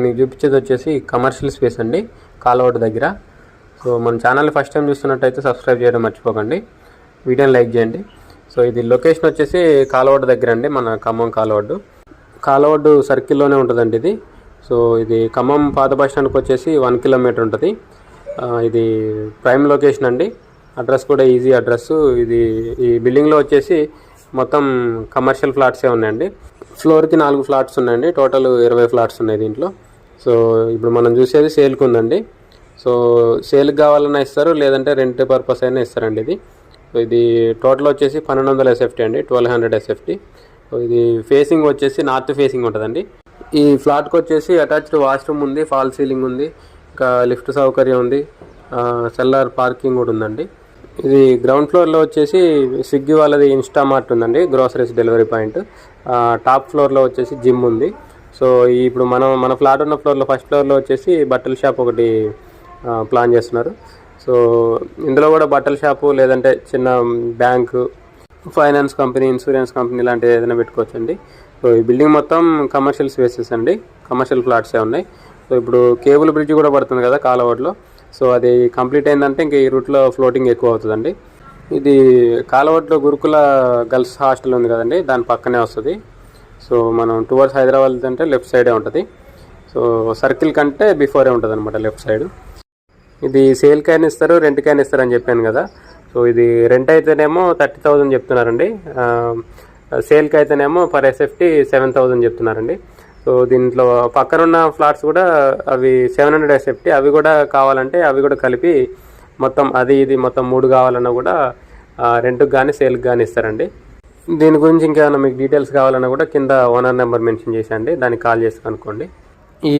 మీకు చూపించేది వచ్చేసి కమర్షియల్ స్పేస్ అండి, కాలవాడు దగ్గర. సో మన ఛానల్ ఫస్ట్ టైం చూస్తున్నట్టయితే సబ్స్క్రైబ్ చేయడం మర్చిపోకండి, వీడియోని లైక్ చేయండి. సో ఇది లొకేషన్ వచ్చేసి కాలవాడు దగ్గర అండి, మన ఖమ్మం కాలవాడు సర్కిల్లోనే ఉంటుందండి ఇది. సో ఇది ఖమ్మం పాత బస్ స్టాండ్కి వచ్చేసి 1 కిలోమీటర్ ఉంటుంది. ఇది ప్రైమ్ లొకేషన్ అండి, అడ్రస్ కూడా ఈజీ అడ్రస్. ఇది ఈ బిల్డింగ్లో వచ్చేసి మొత్తం కమర్షియల్ ఫ్లాట్సే ఉన్నాయండి. ఫ్లోర్కి 4 ఫ్లాట్స్ ఉన్నాయండి, టోటల్ 20 ఫ్లాట్స్ ఉన్నాయి దీంట్లో. సో ఇప్పుడు మనం చూసేది సేల్కి ఉందండి. సో సేల్కి కావాలన్నా ఇస్తారు, లేదంటే రెంట్ పర్పస్ అయినా ఇస్తారండి ఇది. సో ఇది టోటల్ వచ్చేసి 1200 SFT అండి, 1200 SFT. సో ఇది ఫేసింగ్ వచ్చేసి నార్త్ ఫేసింగ్ ఉంటుందండి. ఈ ఫ్లాట్కి వచ్చేసి అటాచ్డ్ వాష్రూమ్ ఉంది, ఫాల్ సీలింగ్ ఉంది, ఇంకా లిఫ్ట్ సౌకర్యం ఉంది, సెల్లార్ పార్కింగ్ కూడా ఉందండి. ఇది గ్రౌండ్ ఫ్లోర్లో వచ్చేసి స్విగ్గీ వాళ్ళది ఇన్స్టామార్ట్ ఉందండి, గ్రోసరీస్ డెలివరీ పాయింట్. టాప్ ఫ్లోర్లో వచ్చేసి జిమ్ ఉంది. సో ఇప్పుడు మన ఫ్లాట్ ఉన్న ఫ్లోర్లో ఫస్ట్ ఫ్లోర్లో వచ్చేసి బట్టల షాప్ ఒకటి ప్లాన్ చేస్తున్నారు. సో ఇందులో కూడా బట్టల షాపు, లేదంటే చిన్న bank, finance company, insurance company లాంటివి ఏదైనా పెట్టుకోవచ్చండి. సో ఈ బిల్డింగ్ మొత్తం కమర్షియల్ స్పేసెస్ అండి, కమర్షియల్ ఫ్లాట్సే ఉన్నాయి. సో ఇప్పుడు కేబుల్ బ్రిడ్జ్ కూడా పడుతుంది కదా కాలవాడలో. సో అది కంప్లీట్ అయిందంటే ఇంక ఈ రూట్లో ఫ్లోటింగ్ ఎక్కువ అవుతుందండి. ఇది కాలవాడలో గురుకుల గర్ల్స్ హాస్టల్ ఉంది కదండి, దాని పక్కనే వస్తుంది. సో మనం టువర్డ్స్ హైదరాబాద్ అంటే లెఫ్ట్ సైడే ఉంటుంది. సో సర్కిల్ కంటే బిఫోరే ఉంటుంది అనమాట లెఫ్ట్ సైడ్. ఇది సేల్కి అయినా ఇస్తారు, రెంట్కి అయినా ఇస్తారు అని చెప్పాను కదా. సో ఇది రెంట్ అయితేనేమో 30,000 చెప్తున్నారండి, సేల్కి అయితేనేమో పర్ SFT 7,000 చెప్తున్నారండి. సో దీంట్లో పక్కనున్న ఫ్లాట్స్ కూడా అవి 700 SFT, అవి కూడా కావాలంటే అవి కూడా కలిపి మొత్తం అది ఇది మొత్తం 3 కావాలన్నా కూడా రెంట్కి కానీ సేల్కి కానీ ఇస్తారండి. దీని గురించి ఇంకేమైనా మీకు డీటెయిల్స్ కావాలన్నా కూడా కింద ఓనర్ నెంబర్ మెన్షన్ చేసండి, దానికి కాల్ చేసి కనుక్కోండి.